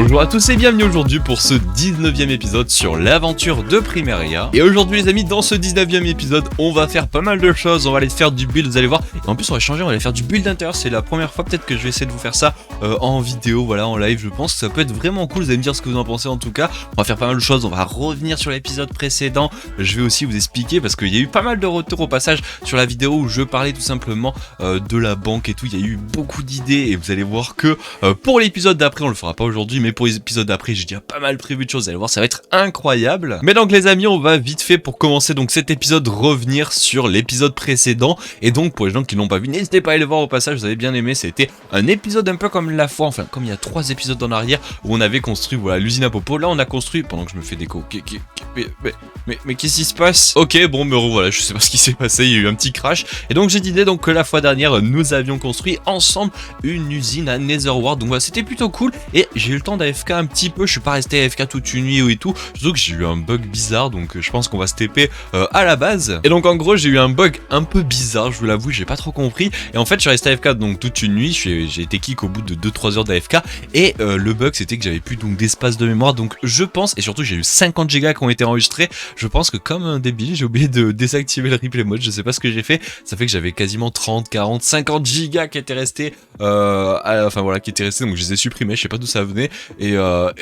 Bonjour à tous et bienvenue aujourd'hui pour ce 19e épisode sur l'aventure de Primaria. Et aujourd'hui les amis, dans ce 19e épisode, on va faire pas mal de choses, on va aller faire du build, vous allez voir. Et en plus on va changer, on va aller faire du build d'intérieur, c'est la première fois peut-être que je vais essayer de vous faire ça en vidéo, voilà, en live. Je pense que ça peut être vraiment cool, vous allez me dire ce que vous en pensez en tout cas. On va faire pas mal de choses, on va revenir sur l'épisode précédent. Je vais aussi vous expliquer parce qu'il y a eu pas mal de retours au passage sur la vidéo où je parlais tout simplement de la banque et tout. Il y a eu beaucoup d'idées et vous allez voir que pour l'épisode d'après, on le fera pas aujourd'hui, mais pour les épisodes d'après, j'ai déjà pas mal prévu de choses, vous allez voir, ça va être incroyable. Mais donc les amis, on va vite fait pour commencer donc cet épisode revenir sur l'épisode précédent. Et donc pour les gens qui l'ont pas vu, n'hésitez pas à aller le voir au passage, vous avez bien aimé, c'était un épisode un peu comme la fois, enfin comme il y a 3 épisodes en arrière où on avait construit voilà l'usine à Popo. Là on a construit, pendant que je me fais déco, mais qu'est-ce qui se passe? Ok, bon me revoilà, je sais pas ce qui s'est passé, il y a eu un petit crash. Et donc j'ai dit donc que la fois dernière nous avions construit ensemble une usine à Netherworld, donc voilà, c'était plutôt cool. Et j'ai eu le temps d'AFK un petit peu, je suis pas resté AFK toute une nuit et tout, surtout que j'ai eu un bug bizarre, donc je pense qu'on va se TP à la base. Et donc en gros j'ai eu un bug un peu bizarre, je vous l'avoue, j'ai pas trop compris. Et en fait je suis resté AFK donc toute une nuit, j'ai été kick au bout de 2-3 heures d'AFK. Et le bug c'était que j'avais plus donc d'espace de mémoire, donc je pense, et surtout j'ai eu 50 gigas qui ont été enregistrés, je pense que comme un débile j'ai oublié de désactiver le replay mode, je sais pas ce que j'ai fait, ça fait que j'avais quasiment 30, 40, 50 gigas qui étaient restés, enfin voilà, qui étaient restés, donc je les ai supprimés, je sais pas d'où ça venait. Et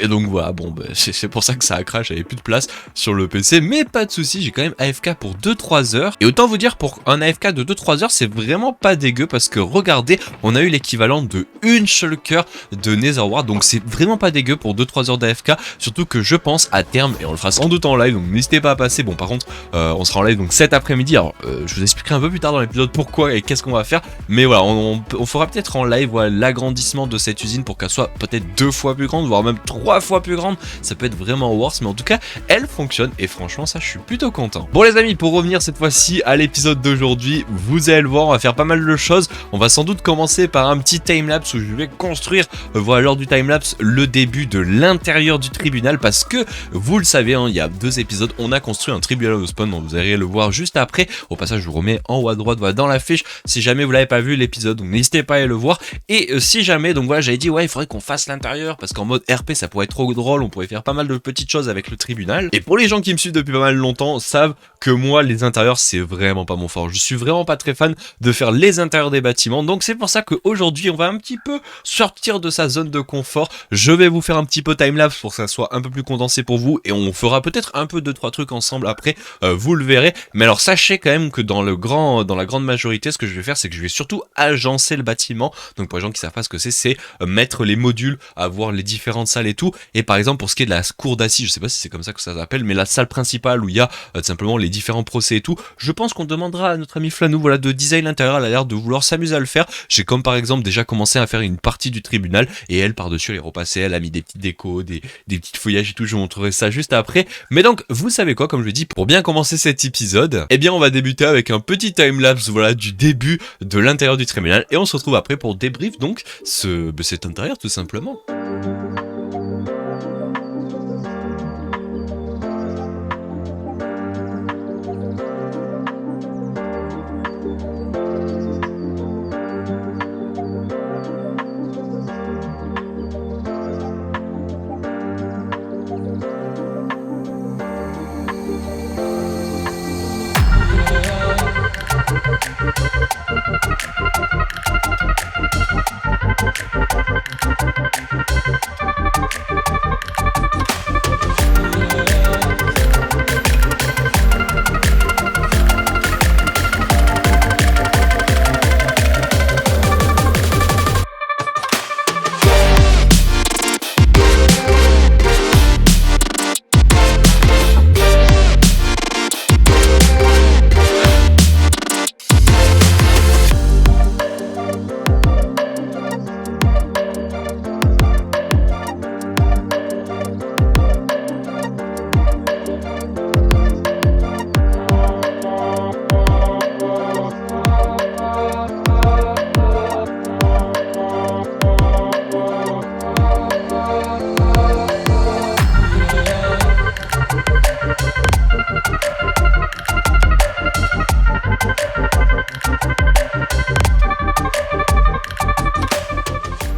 donc voilà, bon bah, c'est pour ça que ça a crash, j'avais plus de place sur le PC, mais pas de souci, j'ai quand même AFK pour 2-3 heures. Et autant vous dire, pour un AFK de 2-3 heures, c'est vraiment pas dégueu, parce que regardez, on a eu l'équivalent de une shulker de Netherworld, donc c'est vraiment pas dégueu pour 2-3 heures d'AFK, surtout que je pense à terme, et on le fera sans doute en live, donc n'hésitez pas à passer. Bon par contre, on sera en live donc cet après-midi, alors je vous expliquerai un peu plus tard dans l'épisode pourquoi et qu'est-ce qu'on va faire, mais voilà, on fera peut-être en live voilà, l'agrandissement de cette usine pour qu'elle soit peut-être 2 fois plus grande, voire même 3 fois plus grande. Ça peut être vraiment worse, mais en tout cas elle fonctionne et franchement ça je suis plutôt content. Bon les amis, pour revenir cette fois-ci à l'épisode d'aujourd'hui, vous allez le voir, on va faire pas mal de choses. On va sans doute commencer par un petit timelapse où je vais construire voilà, lors du timelapse, le début de l'intérieur du tribunal, parce que vous le savez hein, il y a 2 épisodes on a construit un tribunal au spawn, donc vous allez le voir juste après. Au passage je vous remets en haut à droite voilà, dans la fiche si jamais vous l'avez pas vu l'épisode, donc n'hésitez pas à aller le voir. Et si jamais, donc voilà, j'avais dit ouais il faudrait qu'on fasse l'intérieur parce qu'en mode RP ça pourrait être trop drôle, on pourrait faire pas mal de petites choses avec le tribunal. Et pour les gens qui me suivent depuis pas mal longtemps savent que moi les intérieurs c'est vraiment pas mon fort, je suis vraiment pas très fan de faire les intérieurs des bâtiments, donc c'est pour ça qu'aujourd'hui on va un petit peu sortir de sa zone de confort. Je vais vous faire un petit peu timelapse pour que ça soit un peu plus condensé pour vous, et on fera peut-être un peu 2-3 trucs ensemble après, vous le verrez. Mais alors sachez quand même que dans la grande majorité, ce que je vais faire c'est que je vais surtout agencer le bâtiment. Donc pour les gens qui savent pas ce que c'est mettre les modules, avoir les différentes salles et tout. Et par exemple pour ce qui est de la cour d'assises, je sais pas si c'est comme ça que ça s'appelle, mais la salle principale où il y a tout simplement les différents procès et tout, je pense qu'on demandera à notre ami Flanou voilà, de design l'intérieur. Elle a l'air de vouloir s'amuser à le faire. J'ai comme par exemple déjà commencé à faire une partie du tribunal, et elle par-dessus elle est repassée, elle a mis des petites décos, des petites feuillages et tout, je vous montrerai ça juste après. Mais donc vous savez quoi, comme je l'ai dit, pour bien commencer cet épisode, eh bien on va débuter avec un petit timelapse voilà, du début de l'intérieur du tribunal, et on se retrouve après pour débrief donc cet intérieur tout simplement.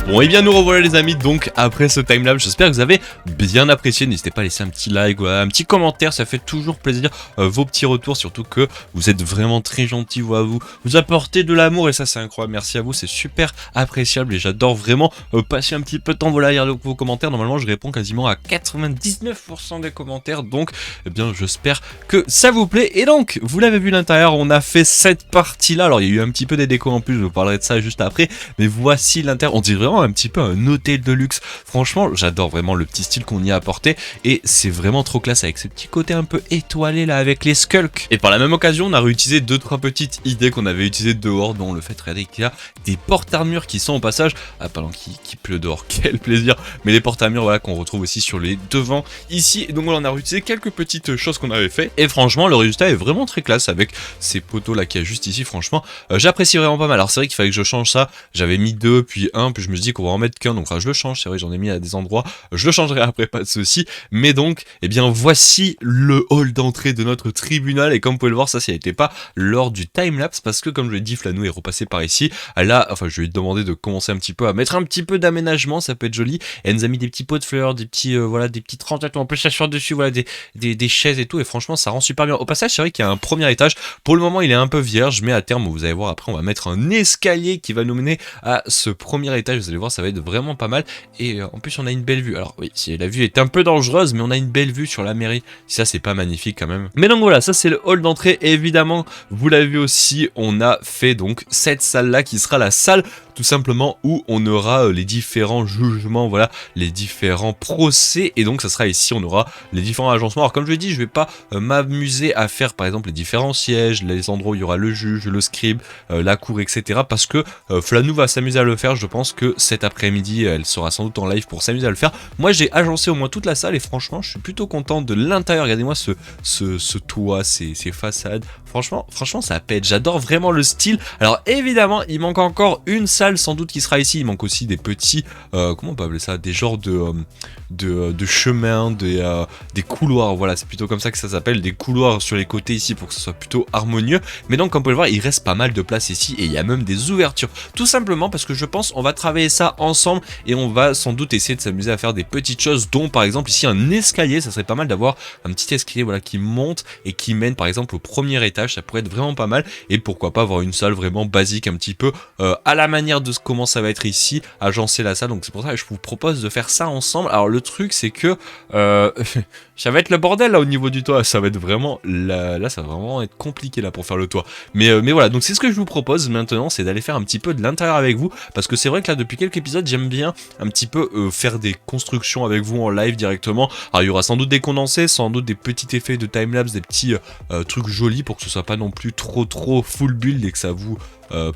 Bon et bien nous revoilà les amis, donc après ce timelapse, j'espère que vous avez bien apprécié, n'hésitez pas à laisser un petit like, voilà, un petit commentaire, ça fait toujours plaisir, vos petits retours, surtout que vous êtes vraiment très gentils, voilà, vous apportez de l'amour et ça c'est incroyable, merci à vous, c'est super appréciable et j'adore vraiment passer un petit peu de temps, voilà, à lire vos commentaires, normalement je réponds quasiment à 99% des commentaires, donc eh bien j'espère que ça vous plaît, et donc vous l'avez vu l'intérieur, on a fait cette partie là, alors il y a eu un petit peu des décos en plus, je vous parlerai de ça juste après, mais voici l'intérieur, on dirait vraiment un petit peu un hôtel de luxe. Franchement, j'adore vraiment le petit style qu'on y a apporté et c'est vraiment trop classe avec ce petit côté un peu étoilé là avec les skulks. Et par la même occasion, on a réutilisé 2-3 petites idées qu'on avait utilisées dehors, dont le fait qu'il y a des porte-armures qui sont au passage, ah pardon, qui pleut dehors, quel plaisir, mais les porte-armures voilà qu'on retrouve aussi sur les devants ici. Et donc voilà, on a réutilisé quelques petites choses qu'on avait fait et franchement, le résultat est vraiment très classe avec ces poteaux là qu'il y a juste ici. Franchement, j'apprécie vraiment pas mal. Alors c'est vrai qu'il fallait que je change ça. J'avais mis 2 puis 1 puis je me dis qu'on va en mettre qu'un, donc je le change, c'est vrai, j'en ai mis à des endroits, je le changerai après, pas de souci. Mais donc, eh bien voici le hall d'entrée de notre tribunal, et comme vous pouvez le voir, ça n'était pas lors du timelapse, parce que comme je l'ai dit, Flanou est repassé par ici, là, enfin je lui ai demandé de commencer un petit peu à mettre un petit peu d'aménagement, ça peut être joli, et elle nous a mis des petits pots de fleurs, des petits, voilà, des petites rangettes, on peut s'asseoir dessus, voilà, des chaises et tout, et franchement ça rend super bien. Au passage, c'est vrai qu'il y a un premier étage, pour le moment il est un peu vierge, mais à terme, vous allez voir, après on va mettre un escalier qui va nous mener à ce premier étage, vous allez voir, ça va être vraiment pas mal, et en plus on a une belle vue. Alors oui, si la vue est un peu dangereuse, mais on a une belle vue sur la mairie, ça c'est pas magnifique quand même. Mais donc voilà, ça c'est le hall d'entrée, et évidemment vous l'avez vu aussi, on a fait donc cette salle là qui sera la salle tout simplement où on aura les différents jugements, voilà, les différents procès, et donc ça sera ici, on aura les différents agencements. Alors comme je l'ai dit, je vais pas m'amuser à faire par exemple les différents sièges, les endroits où il y aura le juge, le scribe, la cour, etc. parce que Flanou va s'amuser à le faire. Je pense que cet après-midi elle sera sans doute en live pour s'amuser à le faire. Moi j'ai agencé au moins toute la salle et franchement je suis plutôt content de l'intérieur. Regardez-moi ce toit, ces façades, franchement ça pète, j'adore vraiment le style. Alors évidemment il manque encore une salle sans doute qui sera ici, il manque aussi des petits, comment on peut appeler ça, des genres de chemins, des couloirs, voilà, c'est plutôt comme ça que ça s'appelle, des couloirs sur les côtés ici pour que ce soit plutôt harmonieux. Mais donc comme vous pouvez le voir, il reste pas mal de place ici et il y a même des ouvertures, tout simplement parce que je pense on va travailler ça ensemble et on va sans doute essayer de s'amuser à faire des petites choses, dont par exemple ici un escalier. Ça serait pas mal d'avoir un petit escalier, voilà, qui monte et qui mène par exemple au premier étage, ça pourrait être vraiment pas mal. Et pourquoi pas avoir une salle vraiment basique, un petit peu à la manière de comment ça va être ici, agencer la salle. Donc c'est pour ça que je vous propose de faire ça ensemble. Alors le truc c'est que ça va être le bordel là au niveau du toit, ça va être vraiment là ça va vraiment être compliqué là pour faire le toit, mais voilà, donc c'est ce que je vous propose maintenant, c'est d'aller faire un petit peu de l'intérieur avec vous, parce que c'est vrai que là depuis quelques épisodes j'aime bien un petit peu faire des constructions avec vous en live directement. Alors il y aura sans doute des condensés, sans doute des petits effets de timelapse, des petits trucs jolis pour que ce soit pas non plus trop full build et que ça vous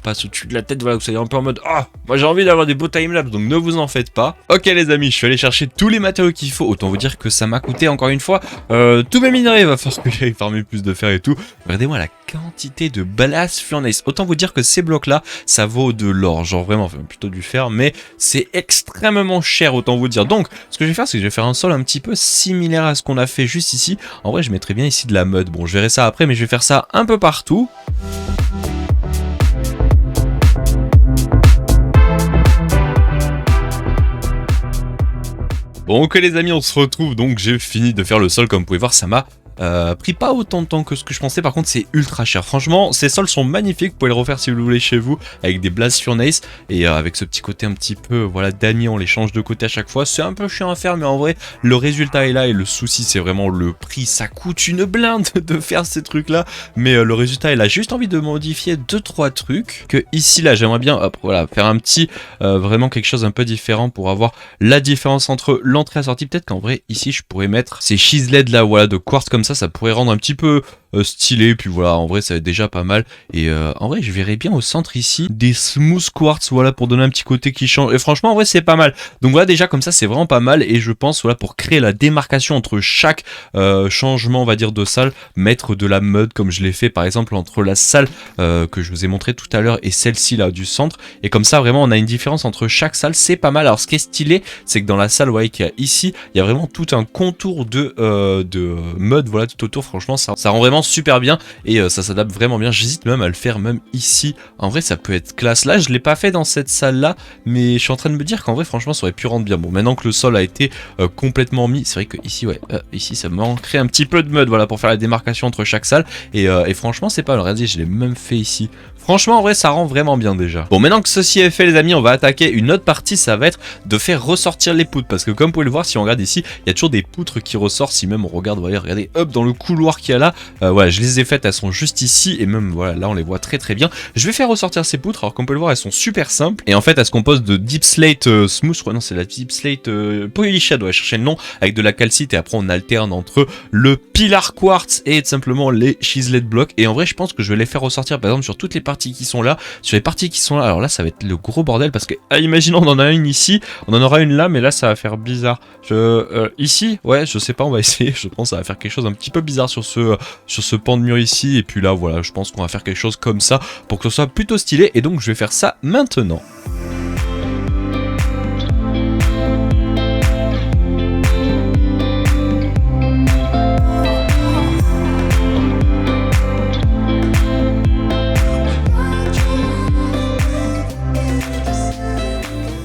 passe au-dessus de la tête, voilà, que vous soyez un peu en mode ah, moi j'ai envie d'avoir des beaux timelapse, donc ne vous en faites pas. Ok les amis, je suis allé chercher tous les matériaux qu'il faut, autant vous dire que ça m'a coûté encore une fois tous mes minerais, il va falloir que j'aille farmer plus de fer et tout. Regardez-moi la quantité de blast furnace, autant vous dire que ces blocs là ça vaut de l'or, genre vraiment, enfin plutôt du fer, mais c'est extrêmement cher, autant vous dire. Donc ce que je vais faire, c'est que je vais faire un sol un petit peu similaire à ce qu'on a fait juste ici. En vrai je mettrais bien ici de la mud, bon je verrai ça après, mais je vais faire ça un peu partout. Bon ok les amis, on se retrouve, donc j'ai fini de faire le sol, comme vous pouvez voir ça m'a pris pas autant de temps que ce que je pensais. Par contre c'est ultra cher, franchement ces sols sont magnifiques, vous pouvez les refaire si vous le voulez chez vous avec des blast furnace et avec ce petit côté un petit peu, voilà, damier, on les change de côté à chaque fois, c'est un peu chiant à faire mais en vrai le résultat est là, et le souci c'est vraiment le prix, ça coûte une blinde de faire ces trucs là, mais le résultat est là. J'ai juste envie de modifier 2-3 trucs, que ici là j'aimerais bien, hop, voilà, faire un petit vraiment quelque chose un peu différent pour avoir la différence entre l'entrée et la sortie. Peut-être qu'en vrai ici je pourrais mettre ces chiselets là, voilà, de quartz comme ça pourrait rendre un petit peu stylé, puis voilà, en vrai ça va être déjà pas mal. Et en vrai je verrais bien au centre ici des smooth quartz, voilà, pour donner un petit côté qui change, et franchement en vrai c'est pas mal. Donc voilà, déjà comme ça c'est vraiment pas mal, et je pense, voilà, pour créer la démarcation entre chaque changement, on va dire, de salle, mettre de la mud comme je l'ai fait par exemple entre la salle que je vous ai montré tout à l'heure et celle-ci là du centre, et comme ça vraiment on a une différence entre chaque salle, c'est pas mal. Alors ce qui est stylé, c'est que dans la salle, vous voyez qu'il y a ici, il y a vraiment tout un contour de mud, voilà, tout autour. Franchement ça rend vraiment vraiment super bien et ça s'adapte vraiment bien. J'hésite même à le faire même ici. En vrai ça peut être classe. Là je l'ai pas fait dans cette salle là, mais je suis en train de me dire qu'en vrai franchement ça aurait pu rendre bien. Bon, maintenant que le sol a été complètement mis, c'est vrai que ici ouais, ici ça manquerait un petit peu de mud, voilà, pour faire la démarcation entre chaque salle et franchement c'est pas mal. Regardez, je l'ai même fait ici. Franchement en vrai ça rend vraiment bien déjà. Bon, maintenant que ceci est fait les amis, on va attaquer une autre partie, ça va être de faire ressortir les poutres, parce que comme vous pouvez le voir, si on regarde ici, il y a toujours des poutres qui ressortent. Si même on regarde, vous voyez, regardez, hop, dans le couloir qu'il y a là, voilà, je les ai faites, elles sont juste ici, et même voilà, là on les voit très très bien. Je vais faire ressortir ces poutres, alors comme on peut le voir, elles sont super simples, et en fait elles se composent de deep slate smooth, je crois, non c'est la deep slate polyshad, ouais, chercher le nom, avec de la calcite, et après on alterne entre le pilar quartz et tout simplement les chiseled blocks. Et en vrai je pense que je vais les faire ressortir par exemple sur toutes les parties qui sont là, sur les parties qui sont là. Alors là ça va être le gros bordel, parce que imaginons on en a une ici, on en aura une là, mais là ça va faire bizarre. Ici, ouais, je sais pas, on va essayer. Je pense que ça va faire quelque chose un petit peu bizarre sur ce pan de mur ici. Et puis là, voilà, je pense qu'on va faire quelque chose comme ça pour que ce soit plutôt stylé. Et donc je vais faire ça maintenant.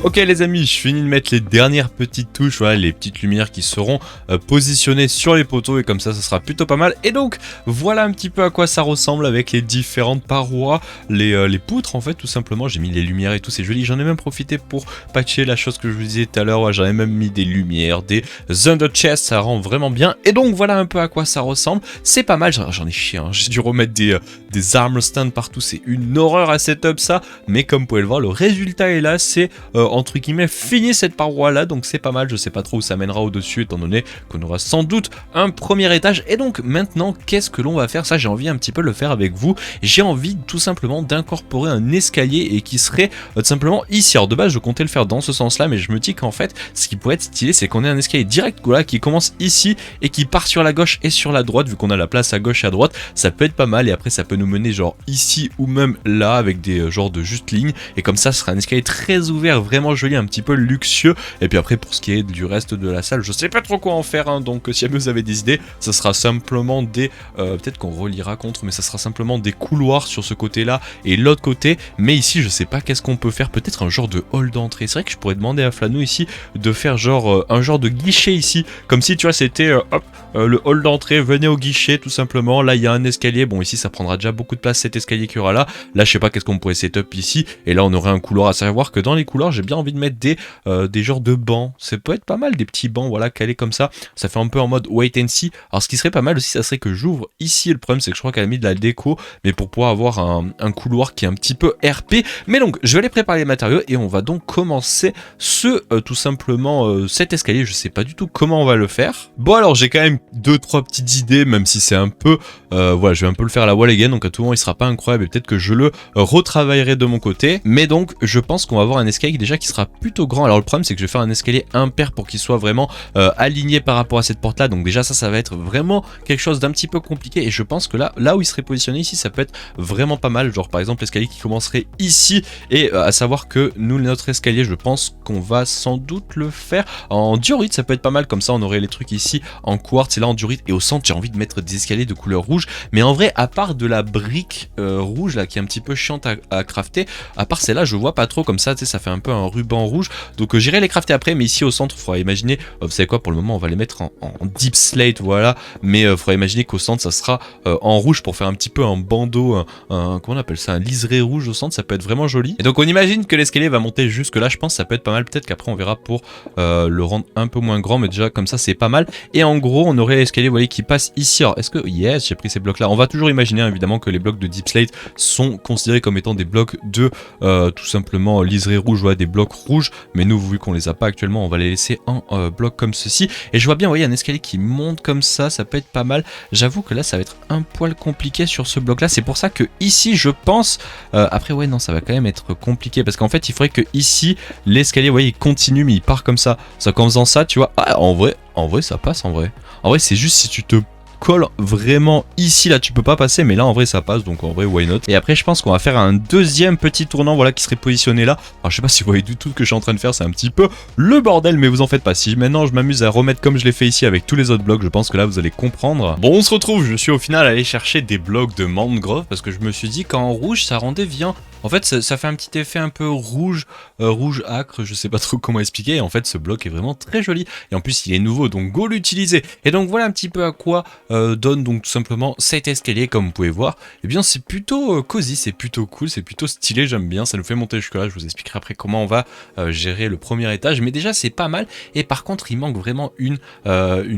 Ok les amis, je finis de mettre les dernières petites touches, voilà, les petites lumières qui seront positionnées sur les poteaux, et comme ça sera plutôt pas mal. Et donc voilà un petit peu à quoi ça ressemble avec les différentes parois, les poutres en fait, tout simplement. J'ai mis les lumières et tout, c'est joli. J'en ai même profité pour patcher la chose que je vous disais tout à l'heure, ouais, j'en ai même mis des lumières, des under chest, ça rend vraiment bien. Et donc voilà un peu à quoi ça ressemble, c'est pas mal. J'en ai chié, hein. J'ai dû remettre des armor stands partout, c'est une horreur à setup ça, mais comme vous pouvez le voir, le résultat est là, c'est entre guillemets fini cette paroi là, donc c'est pas mal. Je sais pas trop où ça mènera au dessus, étant donné qu'on aura sans doute un premier étage. Et donc maintenant qu'est-ce que l'on va faire? Ça j'ai envie un petit peu de le faire avec vous. J'ai envie tout simplement d'incorporer un escalier, et qui serait tout simplement ici. Alors de base je comptais le faire dans ce sens là, mais je me dis qu'en fait ce qui pourrait être stylé, c'est qu'on ait un escalier direct voilà, qui commence ici et qui part sur la gauche et sur la droite. Vu qu'on a la place à gauche et à droite, ça peut être pas mal. Et après ça peut nous mener genre ici ou même là, avec des genres de juste lignes, et comme ça ce sera un escalier très ouvert, vraiment joli, un petit peu luxueux. Et puis après pour ce qui est du reste de la salle, je sais pas trop quoi en faire, hein, donc si jamais vous avez des idées, ça sera simplement des peut-être qu'on reliera contre, mais ça sera simplement des couloirs sur ce côté là et l'autre côté. Mais ici je sais pas qu'est-ce qu'on peut faire, peut-être un genre de hall d'entrée. C'est vrai que je pourrais demander à Flano ici de faire genre un genre de guichet ici, comme si tu vois c'était hop, le hall d'entrée, venez au guichet tout simplement. Là il y a un escalier, bon ici ça prendra déjà beaucoup de place cet escalier qu'il y aura là. Là je sais pas qu'est-ce qu'on pourrait setup ici, et là on aurait un couloir. À savoir que dans les couloirs j'ai bien envie de mettre des genres de bancs, ça peut être pas mal, des petits bancs voilà calés comme ça, ça fait un peu en mode wait and see. Alors ce qui serait pas mal aussi, ça serait que j'ouvre ici. Le problème c'est que je crois qu'elle a mis de la déco, mais pour pouvoir avoir un couloir qui est un petit peu RP. Mais donc je vais aller préparer les matériaux, et on va donc commencer tout simplement cet escalier. Je sais pas du tout comment on va le faire. Bon alors j'ai quand même 2-3 petites idées, même si c'est un peu voilà, je vais un peu le faire à la wall again, donc à tout moment il sera pas incroyable, et peut-être que je le retravaillerai de mon côté. Mais donc je pense qu'on va avoir un escalier déjà qui sera plutôt grand. Alors le problème c'est que je vais faire un escalier impair pour qu'il soit vraiment aligné par rapport à cette porte là, donc déjà ça va être vraiment quelque chose d'un petit peu compliqué. Et je pense que là où il serait positionné ici, ça peut être vraiment pas mal, genre par exemple l'escalier qui commencerait ici. Et à savoir que nous, notre escalier, je pense qu'on va sans doute le faire en diorite, ça peut être pas mal. Comme ça on aurait les trucs ici en quartz et là en diorite, et au centre j'ai envie de mettre des escaliers de couleur rouge. Mais en vrai, à part de la brique rouge là qui est un petit peu chiante à crafter, à part celle-là je vois pas trop. Comme ça tu sais, ça fait un peu un ruban rouge, donc j'irai les crafter après. Mais ici au centre, il faudra imaginer, vous savez quoi, pour le moment on va les mettre en deep slate, voilà. Mais il faudra imaginer qu'au centre ça sera en rouge, pour faire un petit peu un bandeau, comment on appelle ça, un liseré rouge au centre, ça peut être vraiment joli. Et donc on imagine que l'escalier va monter jusque là, je pense que ça peut être pas mal. Peut-être qu'après on verra pour le rendre un peu moins grand, mais déjà comme ça c'est pas mal. Et en gros on aurait l'escalier, vous voyez, qui passe ici. Alors est-ce que, yes, j'ai pris ces blocs là, on va toujours imaginer évidemment que les blocs de deep slate sont considérés comme étant des blocs de tout simplement liseré rouge, voilà, des blocs rouges. Mais nous, vu qu'on les a pas actuellement, on va les laisser en bloc comme ceci. Et je vois bien, vous voyez, un escalier qui monte comme ça peut être pas mal. J'avoue que là ça va être un poil compliqué sur ce bloc là, c'est pour ça que ici je pense après ouais non, ça va quand même être compliqué, parce qu'en fait il faudrait que ici l'escalier, vous voyez, il continue mais il part comme ça. Ça, qu'en faisant ça, tu vois, ah, en vrai ça passe. En vrai c'est juste si tu te colle vraiment ici, là tu peux pas passer, mais là en vrai ça passe, donc en vrai why not. Et après je pense qu'on va faire un deuxième petit tournant, voilà, qui serait positionné là. Alors je sais pas si vous voyez du tout ce que je suis en train de faire, c'est un petit peu le bordel, mais vous en faites pas. Si maintenant je m'amuse à remettre comme je l'ai fait ici avec tous les autres blocs, je pense que là vous allez comprendre. Bon, on se retrouve, je suis au final allé chercher des blocs de mangrove parce que je me suis dit qu'en rouge ça rendait bien. En fait, ça fait un petit effet un peu rouge, rouge acre, je sais pas trop comment expliquer. Et en fait, ce bloc est vraiment très joli. Et en plus, il est nouveau, donc go l'utiliser. Et donc voilà un petit peu à quoi donne donc tout simplement cet escalier, comme vous pouvez voir. Eh bien, c'est plutôt cosy, c'est plutôt cool, c'est plutôt stylé, j'aime bien. Ça nous fait monter jusque là. Je vous expliquerai après comment on va gérer le premier étage. Mais déjà, c'est pas mal. Et par contre, il manque vraiment une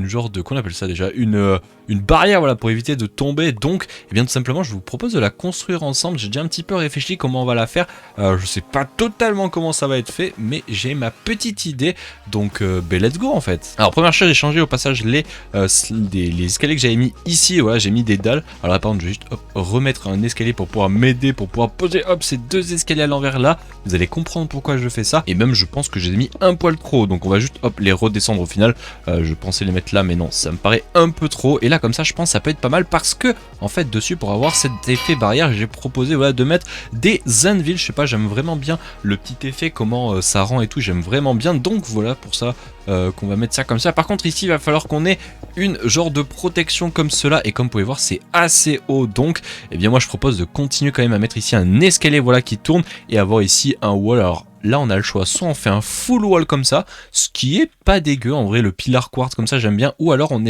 genre de, qu'on appelle ça déjà, une barrière, voilà, pour éviter de tomber. Donc, eh bien, tout simplement, je vous propose de la construire ensemble. J'ai déjà un petit peu réfléchi comment on va la faire. Je sais pas totalement comment ça va être fait, mais j'ai ma petite idée. Donc, ben let's go en fait. Alors, première chose, j'ai changé au passage les escaliers que j'avais mis ici. Voilà, j'ai mis des dalles. Alors là, par contre, je vais juste remettre un escalier pour pouvoir m'aider, pour pouvoir poser ces deux escaliers à l'envers là. Vous allez comprendre pourquoi je fais ça. Et même, je pense que j'ai mis un poil trop. Donc, on va juste les redescendre au final. Je pensais les mettre là, mais non, ça me paraît un peu trop. Et là, comme ça, je pense que ça peut être pas mal parce que, en fait, dessus, pour avoir cet effet barrière, j'ai proposé, voilà, de mettre des anvils. Je sais pas, j'aime vraiment bien le petit effet, comment ça rend et tout, j'aime vraiment bien. Donc voilà, pour ça qu'on va mettre ça comme ça. Par contre, ici, il va falloir qu'on ait une genre de protection comme cela. Et comme vous pouvez voir, c'est assez haut. Donc, eh bien, moi, je propose de continuer quand même à mettre ici un escalier, voilà, qui tourne et avoir ici un wall. Alors, là on a le choix, soit on fait un full wall comme ça, ce qui est pas dégueu en vrai, le pilar quartz comme ça j'aime bien, ou alors on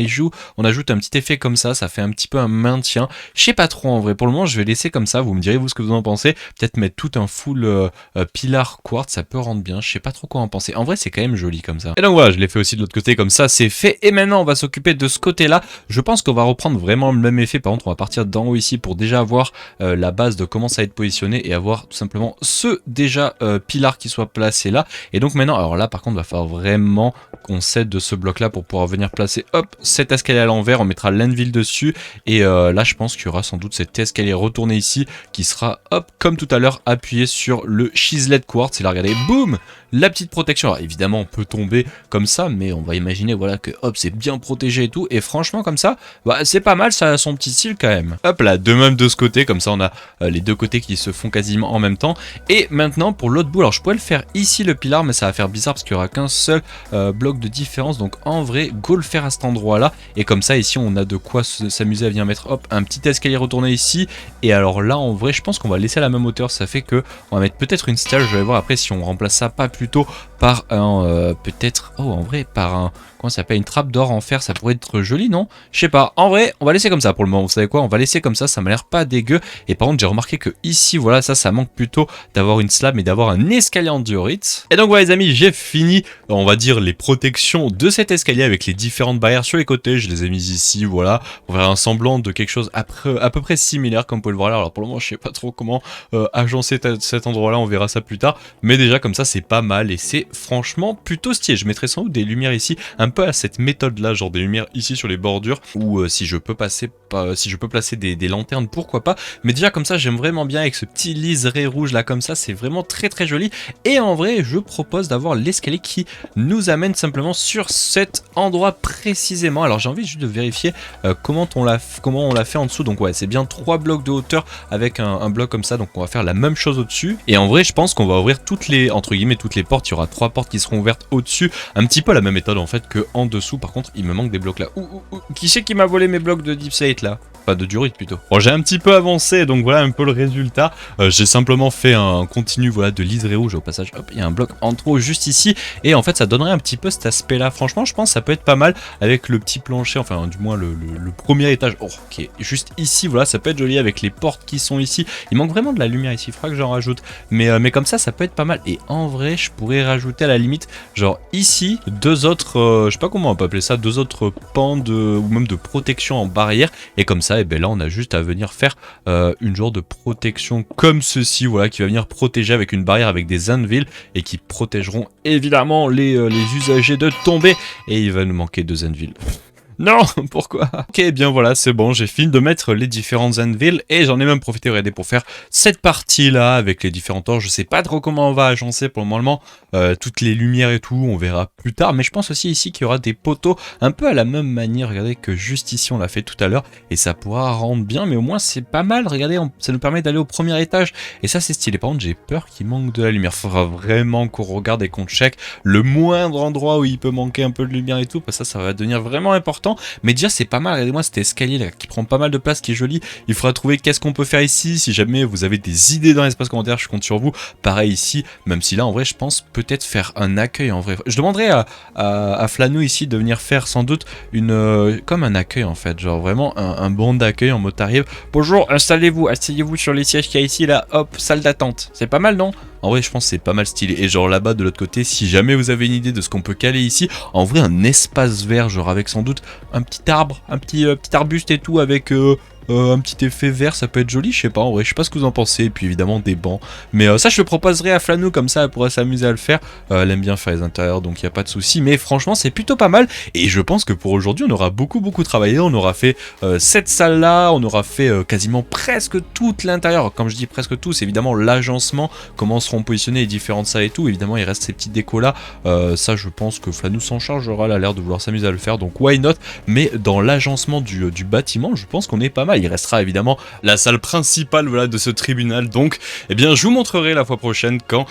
ajoute un petit effet comme ça fait un petit peu un maintien, je sais pas trop en vrai, pour le moment je vais laisser comme ça, vous me direz vous ce que vous en pensez, peut-être mettre tout un full pilar quartz, ça peut rendre bien, je sais pas trop quoi en penser, en vrai c'est quand même joli comme ça. Et donc voilà, je l'ai fait aussi de l'autre côté comme ça, c'est fait, et maintenant on va s'occuper de ce côté là, je pense qu'on va reprendre vraiment le même effet, par contre on va partir d'en haut ici pour déjà avoir la base de comment ça va être positionné et avoir tout simplement ce déjà pilar qui soit placé là. Et donc maintenant, alors là par contre, va falloir vraiment qu'on s'aide de ce bloc là pour pouvoir venir placer, hop, cet escalier à l'envers, on mettra l'anvil dessus. Et là, je pense qu'il y aura sans doute cet escalier retourné ici qui sera, hop, comme tout à l'heure, appuyé sur le chiselet de quartz. Et là, regardez, boum, la petite protection. Alors évidemment, on peut tomber comme ça, mais on va imaginer, voilà, que hop, c'est bien protégé et tout. Et franchement, comme ça, bah, c'est pas mal, ça a son petit style quand même. Hop là, de même de ce côté, comme ça, on a les deux côtés qui se font quasiment en même temps. Et maintenant, pour l'autre bout, alors je pourrais le faire ici le pilar, mais ça va faire bizarre parce qu'il n'y aura qu'un seul bloc de différence. Donc en vrai, go le faire à cet endroit là. Et comme ça, ici, on a de quoi s'amuser à venir mettre, hop, un petit escalier retourné ici. Et alors là, en vrai, je pense qu'on va laisser à la même hauteur. Ça fait que on va mettre peut-être une stèle. Je vais voir après si on remplace ça pas plutôt par un peut-être, oh en vrai, par un, comment ça s'appelle, une trappe d'or en fer, ça pourrait être joli, non? Je sais pas, en vrai, on va laisser comme ça pour le moment, vous savez quoi, on va laisser comme ça m'a l'air pas dégueu. Et par contre, j'ai remarqué que ici, voilà, ça manque plutôt d'avoir une slab, mais d'avoir un escalier en diorite. Et donc voilà les amis, j'ai fini, on va dire, les protections de cet escalier avec les différentes barrières sur les côtés, je les ai mises ici, voilà, on va faire un semblant de quelque chose à peu près similaire, comme vous pouvez le voir là. Alors pour le moment, je sais pas trop comment agencer cet endroit-là, on verra ça plus tard, mais déjà comme ça, c'est pas mal, et c'est franchement plutôt stylé. Je mettrai sans doute des lumières ici, un peu à cette méthode là, genre des lumières ici sur les bordures, ou si je peux placer des lanternes, pourquoi pas. Mais déjà comme ça, j'aime vraiment bien avec ce petit liseré rouge là comme ça, c'est vraiment très très joli. Et en vrai, je propose d'avoir l'escalier qui nous amène simplement sur cet endroit précisément. Alors j'ai envie juste de vérifier comment on l'a fait en dessous. Donc ouais, c'est bien 3 blocs de hauteur avec un bloc comme ça. Donc on va faire la même chose au-dessus. Et en vrai, je pense qu'on va ouvrir toutes les, entre guillemets, toutes les portes. Il y aura 3 portes qui seront ouvertes au-dessus. Un petit peu la même méthode en fait que en dessous. Par contre, il me manque des blocs là. Qui c'est qui m'a volé mes blocs de deep slate là? Pas de durite plutôt. Bon, j'ai un petit peu avancé, donc voilà un peu le résultat. J'ai simplement fait un continu, voilà, de liseré rouge au passage. Hop, il y a un bloc en trop juste ici, et en fait ça donnerait un petit peu cet aspect là. Franchement, je pense que ça peut être pas mal avec le petit plancher, enfin du moins le premier étage, qui est juste ici. Voilà, ça peut être joli avec les portes qui sont ici. Il manque vraiment de la lumière ici, il faudra que j'en rajoute, mais comme ça peut être pas mal. Et en vrai, je pourrais rajouter à la limite, genre ici, deux autres, je sais pas comment on peut appeler ça, deux autres pans ou même de protection en barrière, et comme ça, et bien là on a juste à venir faire une genre de protection comme ceci, voilà, qui va venir protéger avec une barrière avec des anvils et qui protégeront évidemment les usagers de tomber. Et il va nous manquer 2 anvils. Non, pourquoi? Ok, bien voilà, c'est bon, j'ai fini de mettre les différentes anvils et j'en ai même profité, regardez, pour faire cette partie-là avec les différents torches. Je sais pas trop comment on va agencer pour le moment, toutes les lumières et tout, on verra plus tard. Mais je pense aussi ici qu'il y aura des poteaux un peu à la même manière, regardez, que juste ici on l'a fait tout à l'heure. Et ça pourra rendre bien, mais au moins c'est pas mal, regardez, ça nous permet d'aller au premier étage. Et ça c'est stylé, par contre j'ai peur qu'il manque de la lumière. Faudra vraiment qu'on regarde et qu'on check le moindre endroit où il peut manquer un peu de lumière et tout, parce que ça va devenir vraiment important. Mais déjà c'est pas mal, regardez-moi cet escalier là qui prend pas mal de place, qui est joli. Il faudra trouver qu'est-ce qu'on peut faire ici. Si jamais vous avez des idées dans l'espace commentaire, je compte sur vous. Pareil ici, même si là en vrai je pense peut-être faire un accueil en vrai. Je demanderai à Flanou ici de venir faire sans doute comme un accueil en fait, genre vraiment un banc d'accueil en mode t'arrives. Bonjour, installez-vous, asseyez-vous sur les sièges qu'il y a ici là, hop, salle d'attente. C'est pas mal non? En vrai je pense que c'est pas mal stylé. Et genre là-bas de l'autre côté, si jamais vous avez une idée de ce qu'on peut caler ici, en vrai un espace vert, genre avec sans doute un petit arbre, un petit arbuste et tout, avec un petit effet vert, ça peut être joli, je sais pas, en vrai, je sais pas ce que vous en pensez, et puis évidemment des bancs. Mais ça je le proposerai à Flanou, comme ça elle pourrait s'amuser à le faire. Elle aime bien faire les intérieurs, donc il n'y a pas de souci. Mais franchement c'est plutôt pas mal, et je pense que pour aujourd'hui on aura beaucoup travaillé. On aura fait cette salle là, on aura fait quasiment presque tout l'intérieur. Comme je dis presque tout, c'est évidemment l'agencement, comment seront positionnées les différentes salles et tout. Évidemment il reste ces petites décos là, ça je pense que Flanou s'en chargera, elle a l'air de vouloir s'amuser à le faire, donc why not. Mais dans l'agencement du bâtiment, je pense qu'on est pas mal. Il restera évidemment la salle principale, voilà, de ce tribunal. Donc eh bien je vous montrerai la fois prochaine quand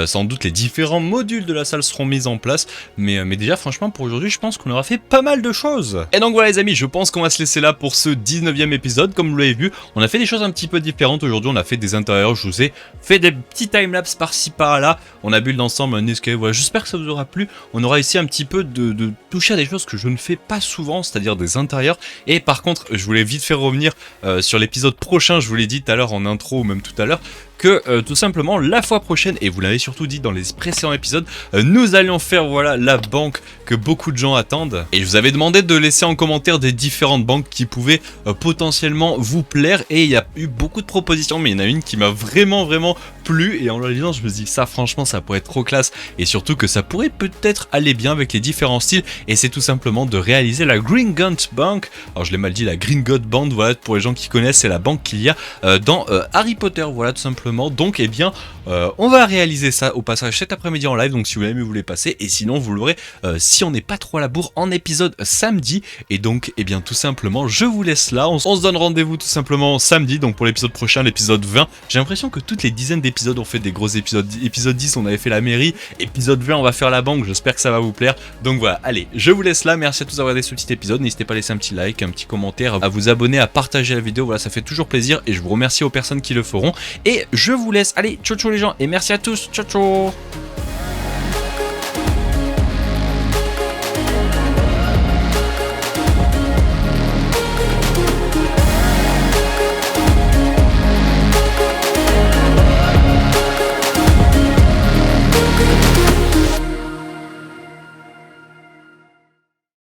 sans doute les différents modules de la salle seront mis en place. Mais déjà franchement pour aujourd'hui je pense qu'on aura fait pas mal de choses. Et donc voilà les amis, je pense qu'on va se laisser là pour ce 19e épisode. Comme vous l'avez vu, on a fait des choses un petit peu différentes aujourd'hui. On a fait des intérieurs, je vous ai fait des petits timelapses par-ci par-là. On a build ensemble un escape, voilà, j'espère que ça vous aura plu. On aura ici un petit peu de toucher à des choses que je ne fais pas souvent, c'est-à-dire des intérieurs. Et par contre je voulais vite faire revenir sur l'épisode prochain, je vous l'ai dit tout à l'heure en intro ou même tout à l'heure, que tout simplement la fois prochaine, et vous l'avez surtout dit dans les précédents épisodes, nous allions faire voilà la banque que beaucoup de gens attendent. Et je vous avais demandé de laisser en commentaire des différentes banques qui pouvaient potentiellement vous plaire, et il y a eu beaucoup de propositions, mais il y en a une qui m'a vraiment plu, et en la lisant je me dis ça franchement ça pourrait être trop classe, et surtout que ça pourrait peut-être aller bien avec les différents styles. Et c'est tout simplement de réaliser la Gringotts Bank. Alors je l'ai mal dit, la Gringotts Bank, voilà, pour les gens qui connaissent, c'est la banque qu'il y a dans Harry Potter, voilà, tout simplement. Donc eh bien on va réaliser ça au passage cet après-midi en live, donc si vous l'aimez vous les passez, et sinon vous l'aurez si on n'est pas trop à la bourre en épisode samedi. Et donc eh bien tout simplement je vous laisse là, on se donne rendez-vous tout simplement samedi, donc pour l'épisode prochain, l'épisode 20. J'ai l'impression que toutes les dizaines d'épisodes on fait des gros épisodes. Épisode 10 on avait fait la mairie, épisode 20 on va faire la banque, j'espère que ça va vous plaire. Donc voilà, allez, je vous laisse là, merci à tous d'avoir regardé ce petit épisode, n'hésitez pas à laisser un petit like, un petit commentaire, à vous abonner, à partager la vidéo, voilà, ça fait toujours plaisir, et je vous remercie aux personnes qui le feront. Et je vous laisse, allez, ciao les gens, et merci à tous, ciao.